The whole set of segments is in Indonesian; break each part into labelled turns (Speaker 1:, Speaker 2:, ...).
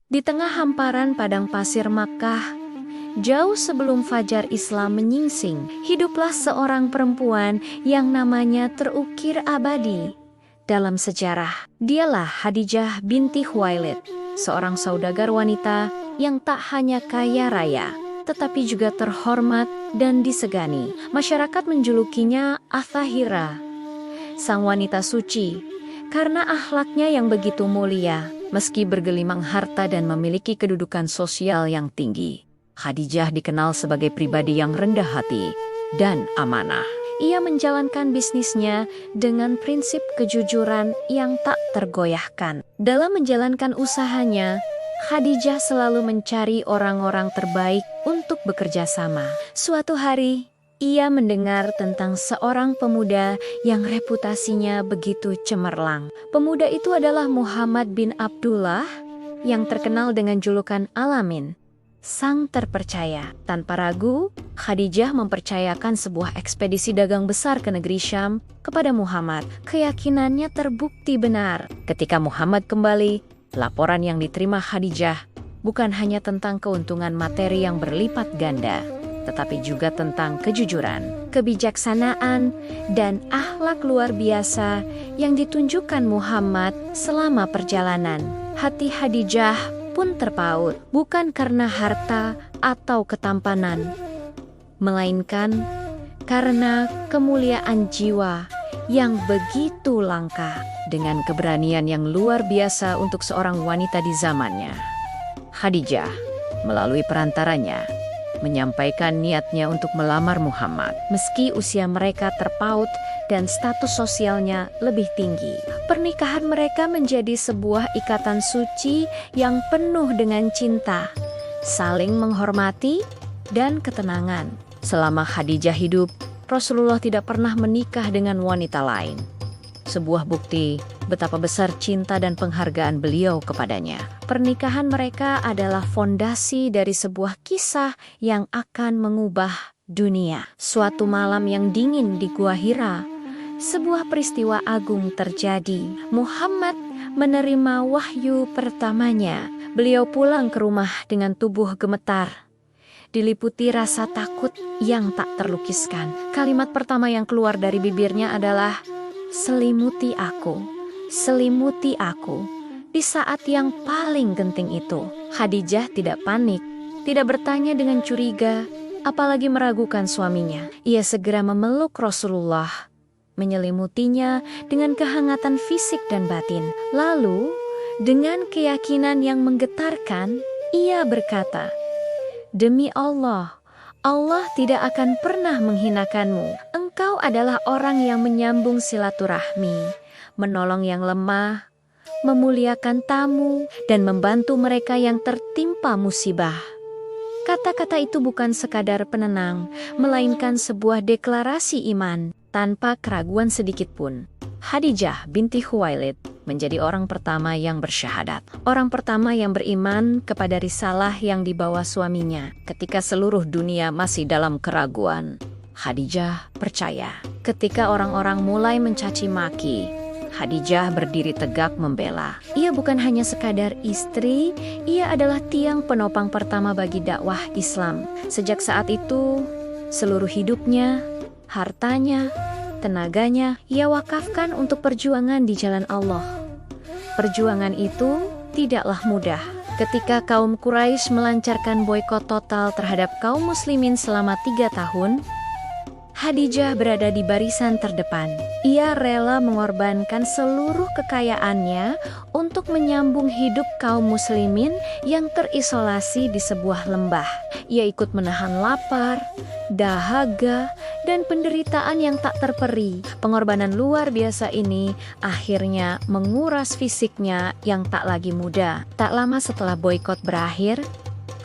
Speaker 1: Di tengah hamparan padang pasir Makkah, jauh sebelum fajar Islam menyingsing, hiduplah seorang perempuan yang namanya terukir abadi dalam sejarah. Dialah Khadijah binti Khuwailid, seorang saudagar wanita yang tak hanya kaya raya, tetapi juga terhormat dan disegani. Masyarakat menjulukinya Athahira, sang wanita suci, karena akhlaknya yang begitu mulia, meski bergelimang harta dan memiliki kedudukan sosial yang tinggi. Khadijah dikenal sebagai pribadi yang rendah hati dan amanah. Ia menjalankan bisnisnya dengan prinsip kejujuran yang tak tergoyahkan. Dalam menjalankan usahanya, Khadijah selalu mencari orang-orang terbaik untuk bekerja sama. Suatu hari, ia mendengar tentang seorang pemuda yang reputasinya begitu cemerlang. Pemuda itu adalah Muhammad bin Abdullah yang terkenal dengan julukan Al-Amin, sang terpercaya. Tanpa ragu, Khadijah mempercayakan sebuah ekspedisi dagang besar ke negeri Syam kepada Muhammad. Keyakinannya terbukti benar. Ketika Muhammad kembali, laporan yang diterima Khadijah bukan hanya tentang keuntungan materi yang berlipat ganda, tetapi juga tentang kejujuran, kebijaksanaan, dan akhlak luar biasa yang ditunjukkan Muhammad selama perjalanan. Hati Khadijah pun terpaut, bukan karena harta atau ketampanan, melainkan karena kemuliaan jiwa yang begitu langka, dengan keberanian yang luar biasa untuk seorang wanita di zamannya. Khadijah, melalui perantaranya, menyampaikan niatnya untuk melamar Muhammad, meski usia mereka terpaut dan status sosialnya lebih tinggi. Pernikahan mereka menjadi sebuah ikatan suci yang penuh dengan cinta, saling menghormati, dan ketenangan. Selama Khadijah hidup, Rasulullah tidak pernah menikah dengan wanita lain. Sebuah bukti betapa besar cinta dan penghargaan beliau kepadanya. Pernikahan mereka adalah fondasi dari sebuah kisah yang akan mengubah dunia. Suatu malam yang dingin di Gua Hira, sebuah peristiwa agung terjadi. Muhammad menerima wahyu pertamanya. Beliau pulang ke rumah dengan tubuh gemetar, diliputi rasa takut yang tak terlukiskan. Kalimat pertama yang keluar dari bibirnya adalah, "Selimuti aku, selimuti aku." Di saat yang paling genting itu, Khadijah tidak panik, tidak bertanya dengan curiga, apalagi meragukan suaminya. Ia segera memeluk Rasulullah, menyelimutinya dengan kehangatan fisik dan batin. Lalu, dengan keyakinan yang menggetarkan, ia berkata, "Demi Allah, Allah tidak akan pernah menghinakanmu. Engkau adalah orang yang menyambung silaturahmi, menolong yang lemah, memuliakan tamu, dan membantu mereka yang tertimpa musibah." Kata-kata itu bukan sekadar penenang, melainkan sebuah deklarasi iman tanpa keraguan sedikit pun. Khadijah binti Khuwailid menjadi orang pertama yang bersyahadat, orang pertama yang beriman kepada risalah yang dibawa suaminya. Ketika seluruh dunia masih dalam keraguan, Khadijah percaya. Ketika orang-orang mulai mencaci maki, Khadijah berdiri tegak membela. Ia bukan hanya sekadar istri, ia adalah tiang penopang pertama bagi dakwah Islam. Sejak saat itu, seluruh hidupnya, hartanya, tenaganya ia wakafkan untuk perjuangan di jalan Allah. Perjuangan itu tidaklah mudah. Ketika kaum Quraisy melancarkan boikot total terhadap kaum muslimin selama 3 tahun, Khadijah berada di barisan terdepan. Ia rela mengorbankan seluruh kekayaannya untuk menyambung hidup kaum muslimin yang terisolasi di sebuah lembah. Ia ikut menahan lapar, dahaga, dan penderitaan yang tak terperi. Pengorbanan luar biasa ini akhirnya menguras fisiknya yang tak lagi muda. Tak lama setelah boikot berakhir,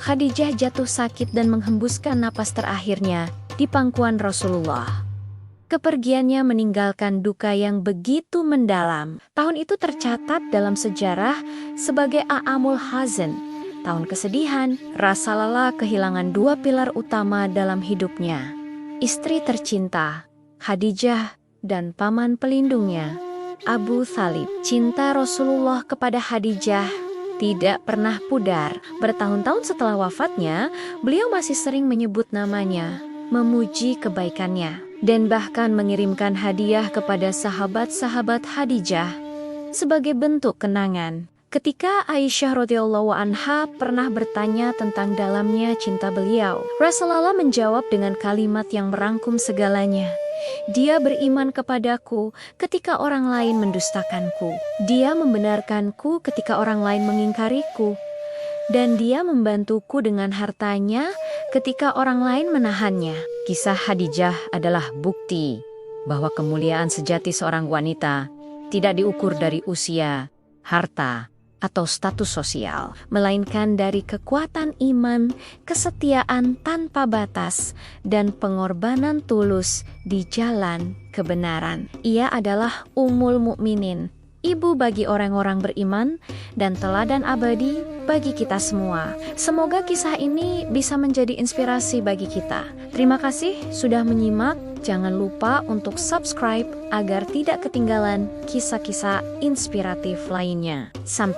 Speaker 1: Khadijah jatuh sakit dan menghembuskan napas terakhirnya di pangkuan Rasulullah. Kepergiannya meninggalkan duka yang begitu mendalam. Tahun itu tercatat dalam sejarah sebagai A'amul Hazan, tahun kesedihan. Rasa lelah kehilangan 2 pilar utama dalam hidupnya, istri tercinta, Khadijah, dan paman pelindungnya, Abu Thalib. Cinta Rasulullah kepada Khadijah tidak pernah pudar. Bertahun-tahun setelah wafatnya, beliau masih sering menyebut namanya, memuji kebaikannya, dan bahkan mengirimkan hadiah kepada sahabat-sahabat Khadijah sebagai bentuk kenangan. Ketika Aisyah radhiyallahu anha pernah bertanya tentang dalamnya cinta beliau, Rasulullah menjawab dengan kalimat yang merangkum segalanya. Dia beriman kepadaku ketika orang lain mendustakanku. Dia membenarkanku ketika orang lain mengingkariku. Dan dia membantuku dengan hartanya ketika orang lain menahannya. Kisah Khadijah adalah bukti bahwa kemuliaan sejati seorang wanita tidak diukur dari usia, harta, atau status sosial, melainkan dari kekuatan iman, kesetiaan tanpa batas, dan pengorbanan tulus di jalan kebenaran. Ia adalah Ummul Mukminin, ibu bagi orang-orang beriman, dan teladan abadi bagi kita semua. Semoga kisah ini bisa menjadi inspirasi bagi kita. Terima kasih sudah menyimak. Jangan lupa untuk subscribe agar tidak ketinggalan kisah-kisah inspiratif lainnya. Sampai